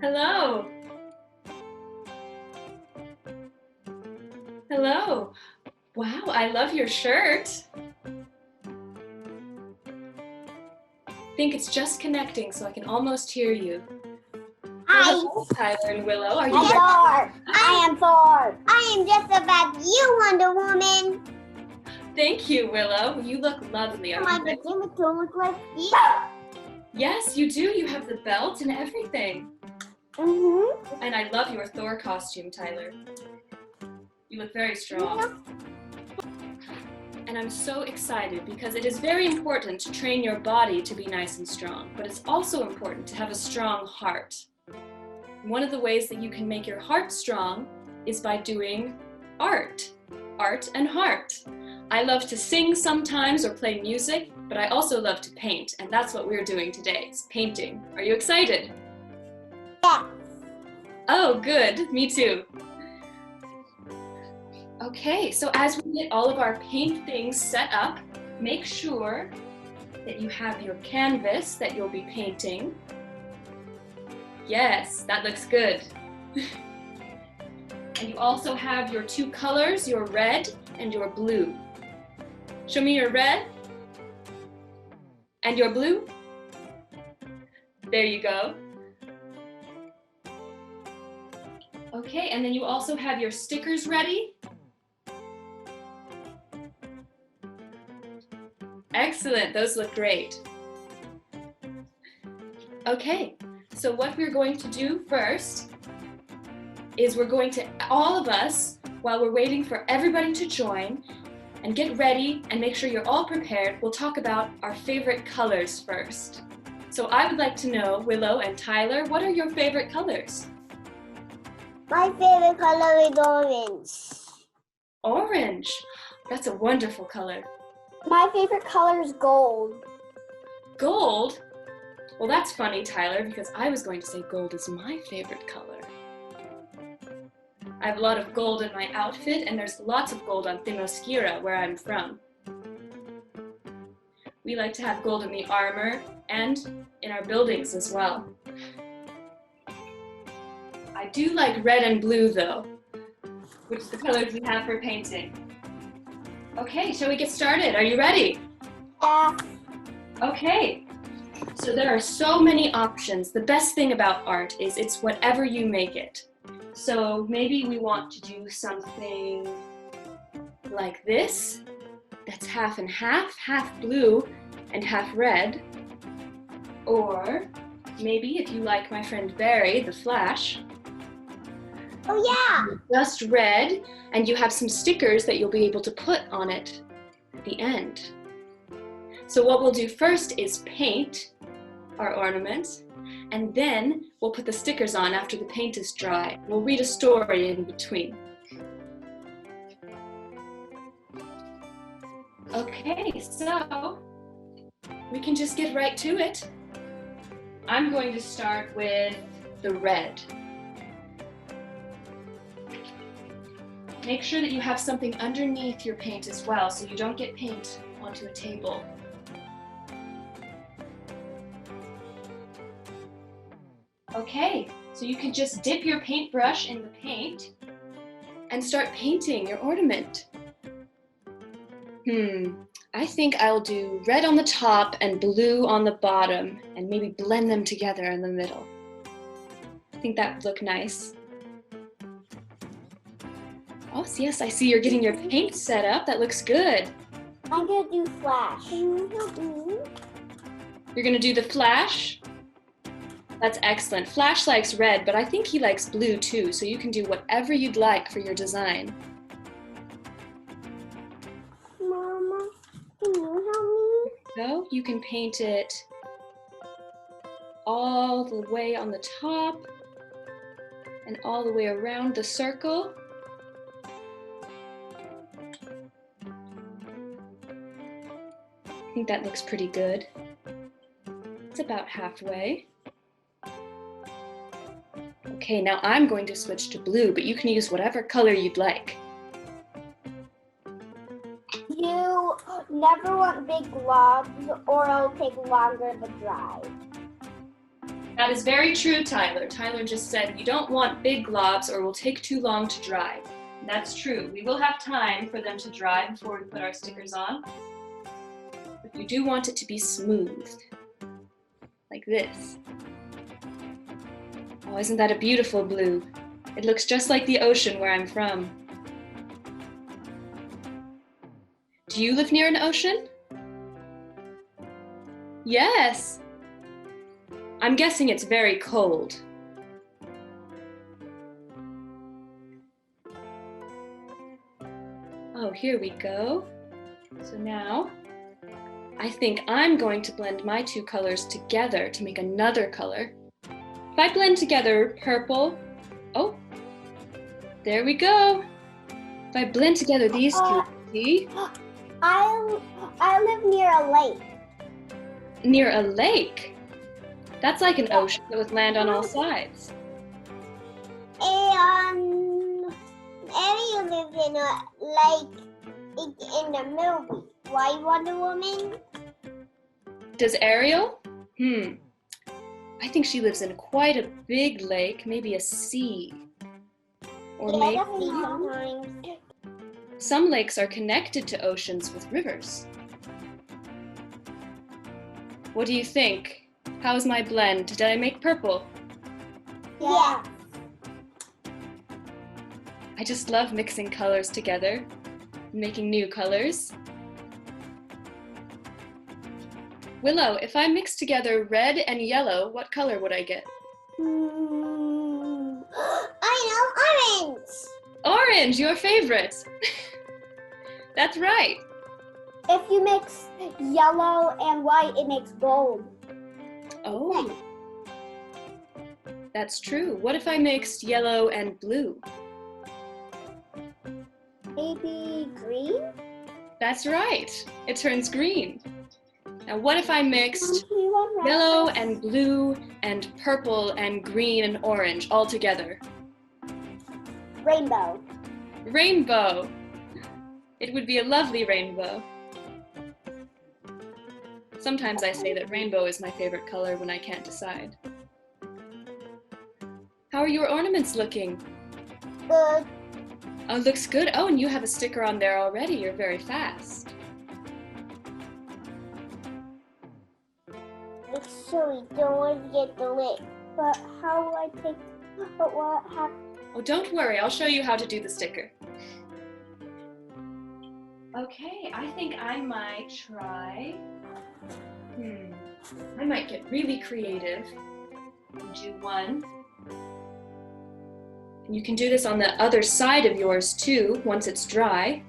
Hello. Hello. Wow, I love your shirt. I think it's just connecting so I can almost hear you. Hi. Hello, Tyler and Willow. Are you I'm ready? Thor. I am Thor. I am just about you, Wonder Woman. Thank you, Willow. You look lovely. Are My you ready? pajamas don't look like you. Yes, you do. You have the belt and everything. And I love your Thor costume, Tyler. You look very strong. And I'm so excited because it is very important to train your body to be nice and strong, but it's also important to have a strong heart. One of the ways that you can make your heart strong is by doing art and heart. I love to sing sometimes or play music, but I also love to paint, and that's what we're doing today, is painting. Are you excited? Yeah. Oh, good. Me too. Okay, so as we get all of our paint things set up, make sure that you have your canvas that you'll be painting. Yes, that looks good. And you also have your two colors, your red and your blue. Show me your red and your blue. There you go. Okay, and then you also have your stickers ready. Excellent, those look great. Okay, so what we're going to do first is we're going to, all of us, while we're waiting for everybody to join and get ready and make sure you're all prepared, we'll talk about our favorite colors first. So I would like to know, Willow and Tyler, what are your favorite colors? My favorite color is orange. Orange, that's a wonderful color. My favorite color is gold. Gold? Well, that's funny, Tyler, because I was going to say gold is my favorite color. I have a lot of gold in my outfit, and there's lots of gold on Themyscira, where I'm from. We like to have gold in the armor and in our buildings as well. I do like red and blue, though, which is the colors we have for painting. Okay, shall we get started? Are you ready? Yeah. Okay, so there are so many options. The best thing about art is it's whatever you make it. So maybe we want to do something like this, that's half and half blue and half red. Or maybe if you like my friend Barry, the Flash, Oh yeah. just red, and you have some stickers that you'll be able to put on it at the end. So what we'll do first is paint our ornaments, and then we'll put the stickers on after the paint is dry. We'll read a story in between. Okay, so we can just get right to it. I'm going to start with the red. Make sure that you have something underneath your paint as well, so you don't get paint onto a table. Okay, so you can just dip your paintbrush in the paint and start painting your ornament. I think I'll do red on the top and blue on the bottom and maybe blend them together in the middle. I think that would look nice. Oh, yes, I see you're getting your paint set up. That looks good. I'm gonna do Flash. You're gonna do the Flash? That's excellent. Flash likes red, but I think he likes blue too, so you can do whatever you'd like for your design. Mama, can you help me? So you can paint it all the way on the top and all the way around the circle. I think that looks pretty good. It's about halfway. Okay, now I'm going to switch to blue, but you can use whatever color you'd like. You never want big globs or it'll take longer to dry. That is very true, Tyler. Tyler just said you don't want big globs or it will take too long to dry. That's true. We will have time for them to dry before we put our stickers on. But you do want it to be smooth, like this. Oh, isn't that a beautiful blue? It looks just like the ocean where I'm from. Do you live near an ocean? Yes. I'm guessing it's very cold. Oh, here we go. So now, I think I'm going to blend my two colors together to make another color. If I blend together purple, oh, there we go. If I blend together these two, see? I live near a lake. Near a lake? That's like an ocean with land on all sides. And Eddie lives in a lake in the movie. Why Wonder Woman? Does Ariel? I think she lives in quite a big lake, maybe a sea. Or Yeah, maybe sometimes. some lakes are connected to oceans with rivers. What do you think? How's my blend? Did I make purple? Yeah. I just love mixing colors together, making new colors. Willow, if I mix together red and yellow, what color would I get? I know, orange. Orange, your favorite. That's right. If you mix yellow and white, it makes gold. Oh, that's true. What if I mixed yellow and blue? Maybe green? That's right. It turns green. Now, what if I mixed yellow and blue and purple and green and orange all together? Rainbow. Rainbow. It would be a lovely rainbow. Sometimes I say that rainbow is my favorite color when I can't decide. How are your ornaments looking? Good. Oh, looks good. Oh, and you have a sticker on there already. You're very fast. Make sure we don't want to get the lid. But how will I take? But what happens? Oh, don't worry. I'll show you how to do the sticker. Okay, I think I might try. I might get really creative and do one. And you can do this on the other side of yours too, once it's dry.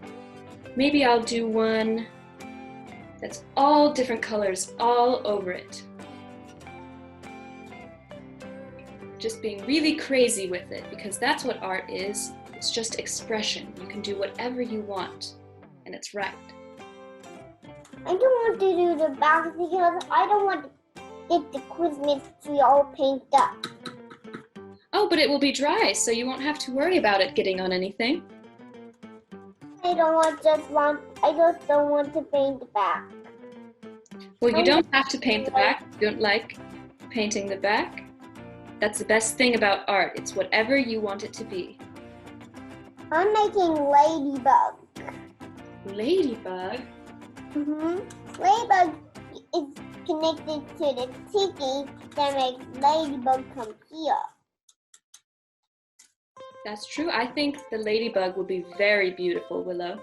Maybe I'll do one that's all different colors all over it. Just being really crazy with it, because that's what art is. It's just expression. You can do whatever you want, and it's right. I don't want to do the back because I don't want to get the Christmas tree all painted up. Oh, but it will be dry, so you won't have to worry about it getting on anything. I just don't want to paint the back. Well, you don't have to paint the back. You don't like painting the back. That's the best thing about art. It's whatever you want it to be. I'm making ladybug. Ladybug? Ladybug is connected to the tiki that makes ladybug come here. That's true. I think the ladybug will be very beautiful, Willow.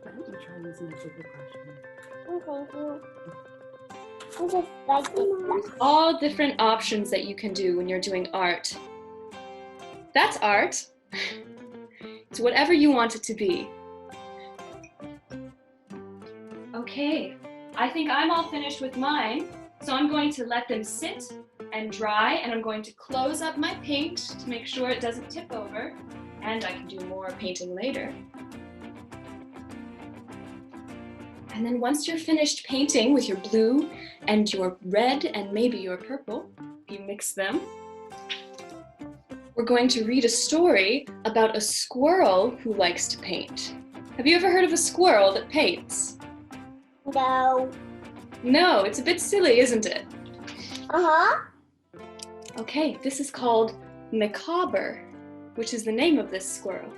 Why don't you try using a bigger brush? Oh, thank you. I just like There's all different options that you can do when you're doing art. That's art. It's whatever you want it to be. Okay, I think I'm all finished with mine, so I'm going to let them sit and dry, and I'm going to close up my paint to make sure it doesn't tip over, and I can do more painting later. And then once you're finished painting with your blue and your red and maybe your purple, you mix them, we're going to read a story about a squirrel who likes to paint. Have you ever heard of a squirrel that paints? No. No, it's a bit silly, isn't it? Uh-huh. Okay, this is called Macabre, which is the name of this squirrel.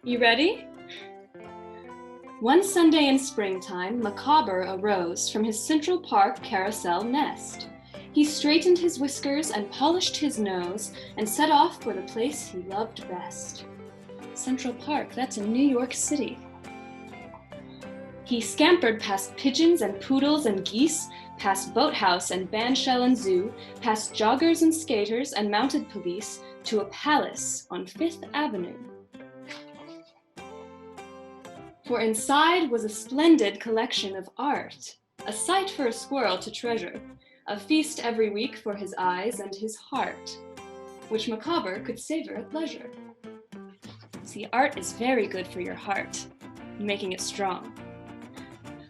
You ready? One Sunday in springtime, Macabre arose from his Central Park carousel nest. He straightened his whiskers and polished his nose and set off for the place he loved best. Central Park, that's in New York City. He scampered past pigeons and poodles and geese, past boathouse and bandshell and zoo, past joggers and skaters and mounted police, to a palace on Fifth Avenue. For inside was a splendid collection of art, a sight for a squirrel to treasure, a feast every week for his eyes and his heart, which Macabre could savor at leisure. See, art is very good for your heart, making it strong.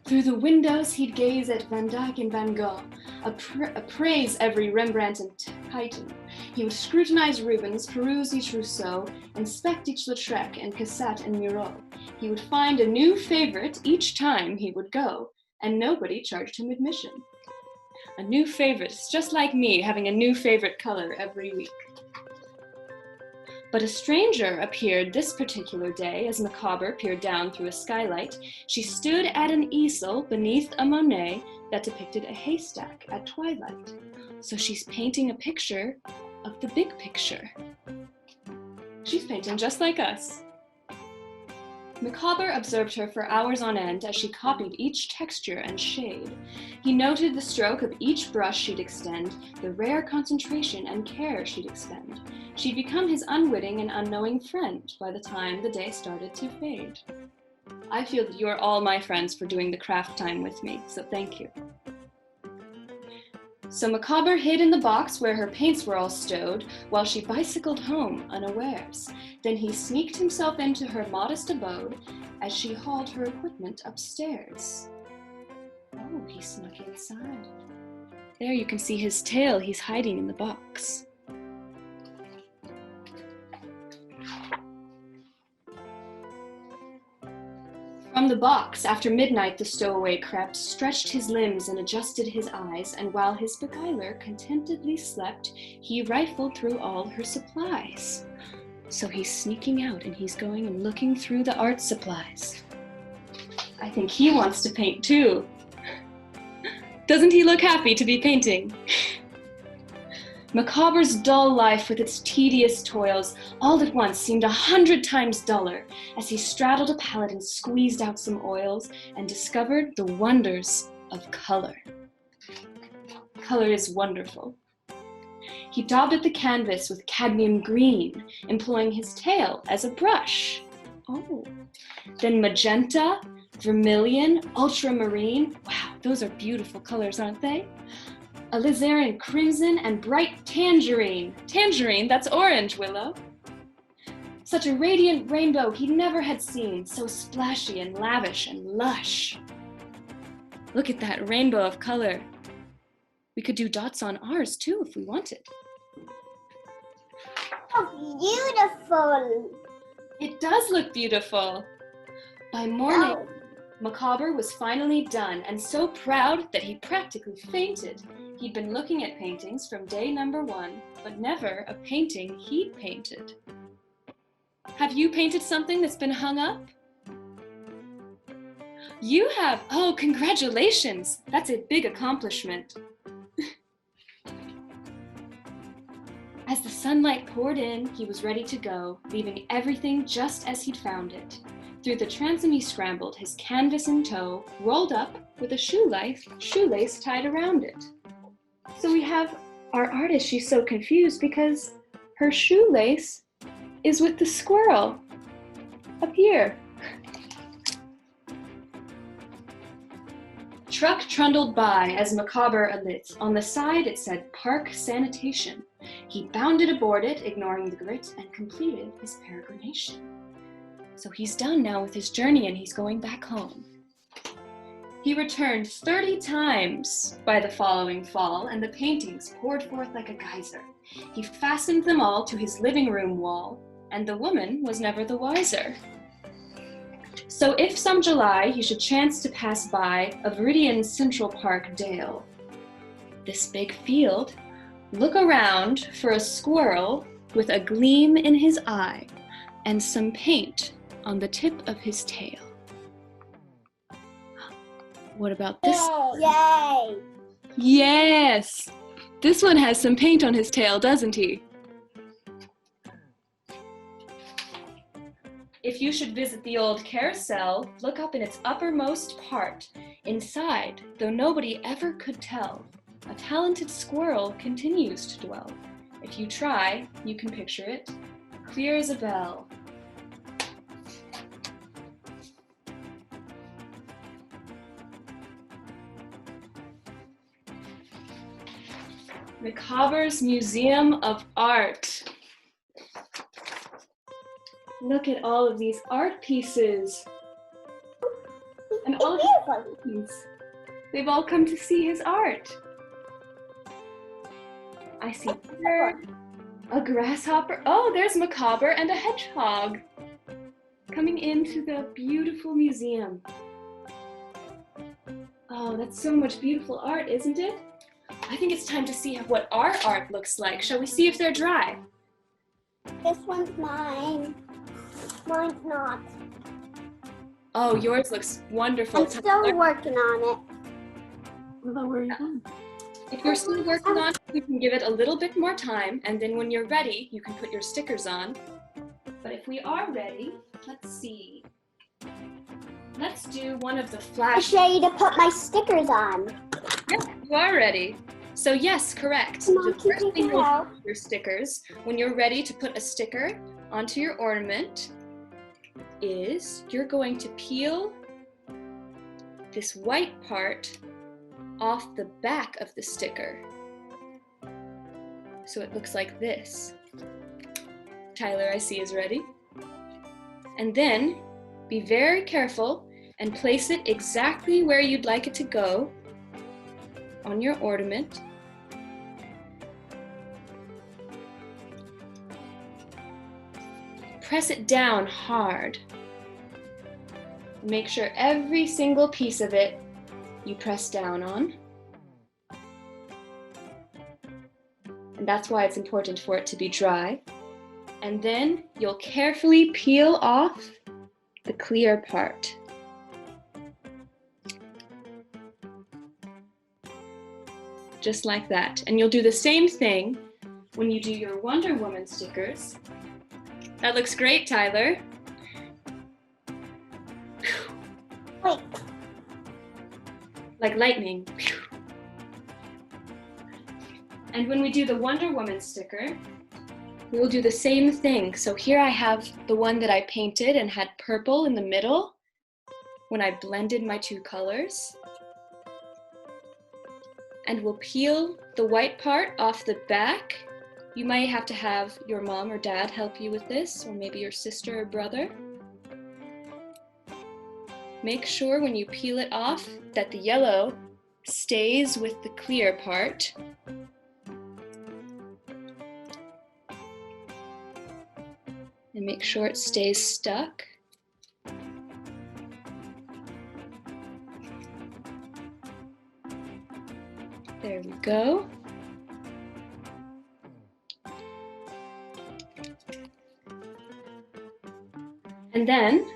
Through the windows he'd gaze at Van Dyck and Van Gogh, appraise every Rembrandt and Titian. He would scrutinize Rubens, peruse each Rousseau, inspect each Lautrec and Cassatt and Miro. He would find a new favorite each time he would go, and nobody charged him admission. A new favorite, it's just like me having a new favorite color every week. But a stranger appeared this particular day as Macabre peered down through a skylight. She stood at an easel beneath a Monet that depicted a haystack at twilight. So she's painting a picture of the big picture. She's painting just like us. Macabre observed her for hours on end as she copied each texture and shade. He noted the stroke of each brush she'd extend, the rare concentration and care she'd expend. She'd become his unwitting and unknowing friend by the time the day started to fade. I feel that you are all my friends for doing the craft time with me, so thank you. So Macabre hid in the box where her paints were all stowed while she bicycled home unawares. Then he sneaked himself into her modest abode as she hauled her equipment upstairs. Oh, he snuck inside. There you can see his tail. He's hiding in the box. From the box, after midnight, the stowaway crept, stretched his limbs and adjusted his eyes, and while his beguiler contentedly slept, he rifled through all her supplies. So he's sneaking out and he's going and looking through the art supplies. I think he wants to paint too. Doesn't he look happy to be painting? Macabre's dull life with its tedious toils all at once seemed 100 times duller as he straddled a palette and squeezed out some oils and discovered the wonders of color. Color is wonderful. He daubed at the canvas with cadmium green, employing his tail as a brush. Oh, then magenta, vermilion, ultramarine. Wow, those are beautiful colors, aren't they? Alizarin crimson and bright tangerine. Tangerine, that's orange, Willow. Such a radiant rainbow he never had seen, so splashy and lavish and lush. Look at that rainbow of color. We could do dots on ours too if we wanted. Oh, beautiful. It does look beautiful. By morning, Macabre was finally done and so proud that he practically fainted. He'd been looking at paintings from day number 1, but never a painting he'd painted. Have you painted something that's been hung up? You have? Oh, congratulations! That's a big accomplishment. As the sunlight poured in, he was ready to go, leaving everything just as he'd found it. Through the transom he scrambled, his canvas in tow, rolled up with a shoelace tied around it. So we have our artist, she's so confused because her shoelace is with the squirrel up here. Truck trundled by as Macabre alit. On the side it said Park Sanitation. He bounded aboard it, ignoring the grit, and completed his peregrination. So he's done now with his journey and he's going back home. He returned 30 times by the following fall, and the paintings poured forth like a geyser. He fastened them all to his living room wall, and the woman was never the wiser. So if some July he should chance to pass by a Viridian Central Park dale, this big field, look around for a squirrel with a gleam in his eye and some paint on the tip of his tail. What about this? Yay! Yes! This one has some paint on his tail, doesn't he? If you should visit the old carousel, look up in its uppermost part. Inside, though nobody ever could tell, a talented squirrel continues to dwell. If you try, you can picture it, clear as a bell. Micawber's Museum of Art. Look at all of these art pieces. And all of these. They've all come to see his art. I see a grasshopper. Oh, there's Micawber and a hedgehog coming into the beautiful museum. Oh, that's so much beautiful art, isn't it? I think it's time to see what our art looks like. Shall we see if they're dry? This one's mine. Mine's not. Oh, yours looks wonderful. I'm still working on it. What about where are you going? If you're still working on it, you can give it a little bit more time, and then when you're ready, you can put your stickers on. But if we are ready, let's see. Let's do one of the I'm flash. ready to put my stickers on. Yes, you are ready. So yes, correct. Come on, The first take thing it you'll do out. with your stickers, when you're ready to put a sticker onto your ornament, is you're going to peel this white part off the back of the sticker. So it looks like this. Tyler, I see, is ready. And then be very careful and place it exactly where you'd like it to go on your ornament. Press it down hard. Make sure every single piece of it you press down on. And that's why it's important for it to be dry. And then you'll carefully peel off the clear part. Just like that. And you'll do the same thing when you do your Wonder Woman stickers. That looks great, Tyler. Wait. Like lightning. And when we do the Wonder Woman sticker, we will do the same thing. So here I have the one that I painted and had purple in the middle when I blended my two colors. And we'll peel the white part off the back. You might have to have your mom or dad help you with this, or maybe your sister or brother. Make sure when you peel it off that the yellow stays with the clear part. And make sure it stays stuck. There we go. And then,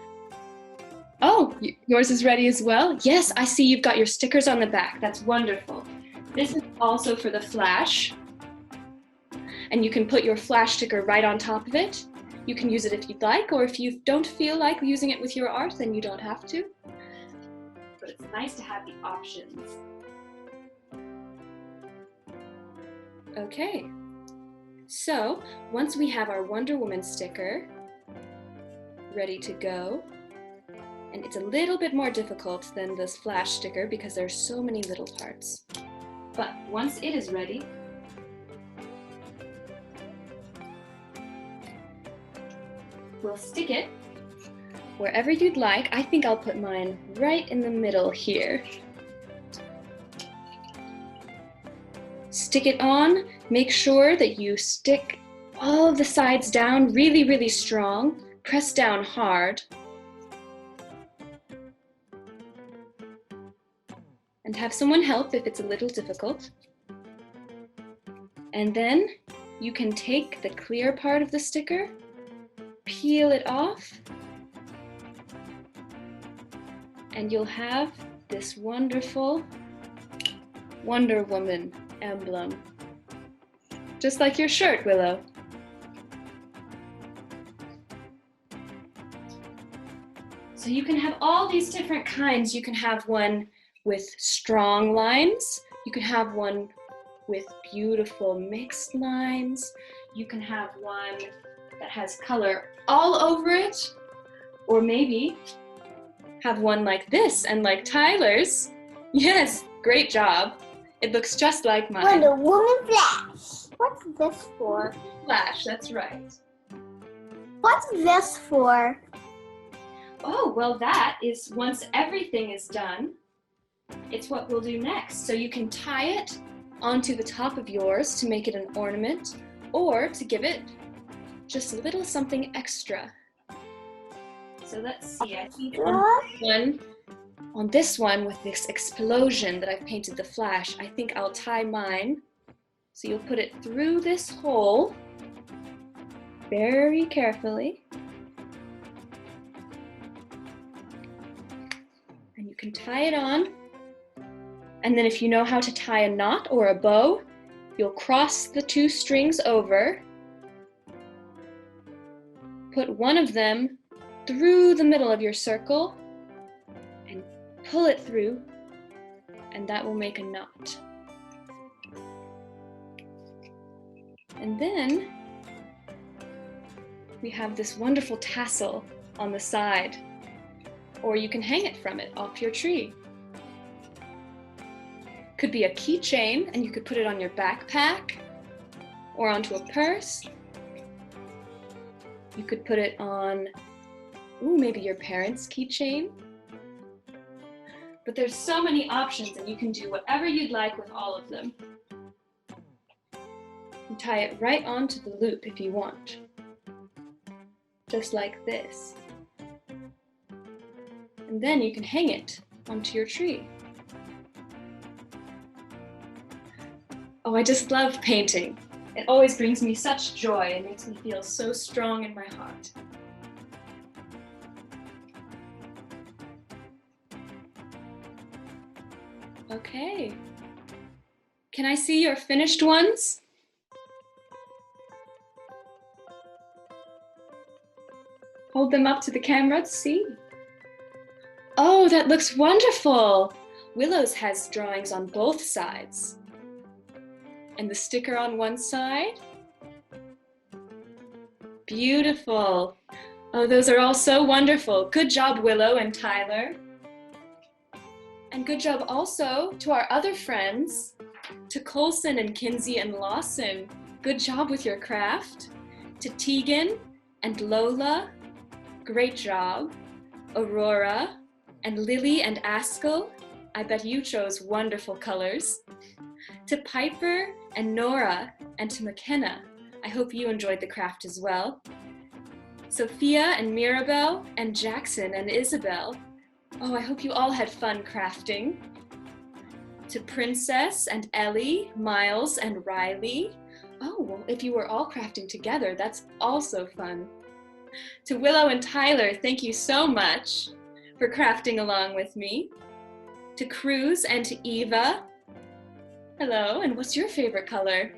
oh, yours is ready as well? Yes, I see you've got your stickers on the back. That's wonderful. This is also for the flash. And you can put your flash sticker right on top of it. You can use it if you'd like, or if you don't feel like using it with your art, then you don't have to. But it's nice to have the options. Okay, so once we have our Wonder Woman sticker ready to go, and it's a little bit more difficult than this flash sticker because there's so many little parts. But once it is ready, we'll stick it wherever you'd like. I think I'll put mine right in the middle here. Stick it on. Make sure that you stick all of the sides down, really, really strong. Press down hard. And have someone help if it's a little difficult. And then you can take the clear part of the sticker, peel it off, and you'll have this wonderful Wonder Woman emblem. Just like your shirt, Willow. So you can have all these different kinds. You can have one with strong lines. You can have one with beautiful mixed lines. You can have one that has color all over it. Or maybe have one like this and like Tyler's. Yes, great job. It looks just like mine. Wonder Woman Flash. What's this for? Flash, that's right. What's this for? Oh, well that is, once everything is done, it's what we'll do next. So you can tie it onto the top of yours to make it an ornament, or to give it just a little something extra. So let's see, I think on this one with this explosion that I've painted the flash, I think I'll tie mine. So you'll put it through this hole very carefully. And you can tie it on. And then if you know how to tie a knot or a bow, you'll cross the two strings over, put one of them through the middle of your circle, and pull it through, and that will make a knot. And then we have this wonderful tassel on the side, or you can hang it from it off your tree. Could be a keychain, and you could put it on your backpack or onto a purse. You could put it on, maybe your parents' keychain. But there's so many options, and you can do whatever you'd like with all of them. You tie it right onto the loop if you want, just like this. And then you can hang it onto your tree. Oh, I just love painting. It always brings me such joy and makes me feel so strong in my heart. Okay. Can I see your finished ones? Hold them up to the camera to see. Oh, that looks wonderful. Willow's has drawings on both sides. And the sticker on one side. Beautiful. Oh, those are all so wonderful. Good job, Willow and Tyler. And good job also to our other friends, to Colson and Kinsey and Lawson. Good job with your craft. To Tegan and Lola, great job. Aurora and Lily and Askell, I bet you chose wonderful colors. To Piper and Nora and to McKenna, I hope you enjoyed the craft as well. Sophia and Mirabel and Jackson and Isabel, oh, I hope you all had fun crafting. To Princess and Ellie, Miles and Riley, oh, well, if you were all crafting together, that's also fun. To Willow and Tyler, thank you so much for crafting along with me. To Cruz and to Eva, hello, and what's your favorite color?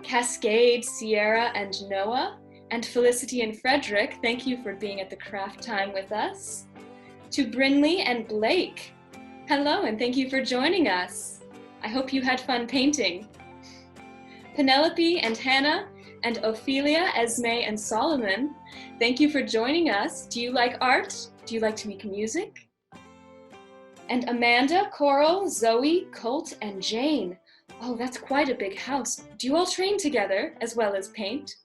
Cascade, Sierra, and Noah, and Felicity and Frederick, thank you for being at the craft time with us. To Brinley and Blake, hello, and thank you for joining us. I hope you had fun painting. Penelope and Hannah, and Ophelia, Esme, and Solomon, thank you for joining us. Do you like art? Do you like to make music? And Amanda, Coral, Zoe, Colt, and Jane. Oh, that's quite a big house. Do you all train together as well as paint?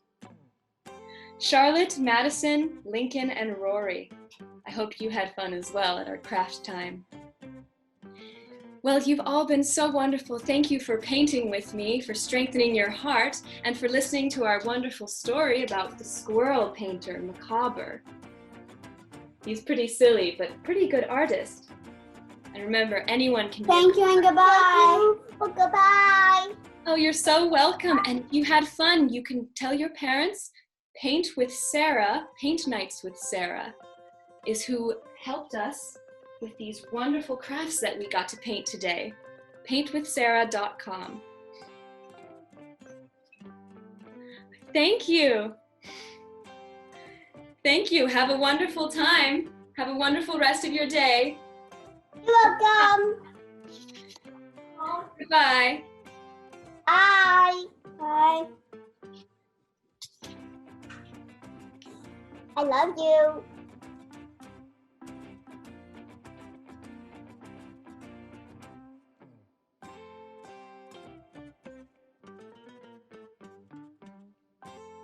Charlotte, Madison, Lincoln, and Rory. I hope you had fun as well at our craft time. Well, you've all been so wonderful. Thank you for painting with me, for strengthening your heart, and for listening to our wonderful story about the squirrel painter, Macabre. He's pretty silly, but pretty good artist. And remember, anyone can Thank you and goodbye. Goodbye. Oh, you're so welcome. And if you had fun, you can tell your parents, Paint with Sarah, Paint Nights with Sarah, is who helped us with these wonderful crafts that we got to paint today. Paintwithsarah.com. Thank you. Thank you. Have a wonderful time. Have a wonderful rest of your day. You're welcome. Goodbye. Bye. Bye. I love you.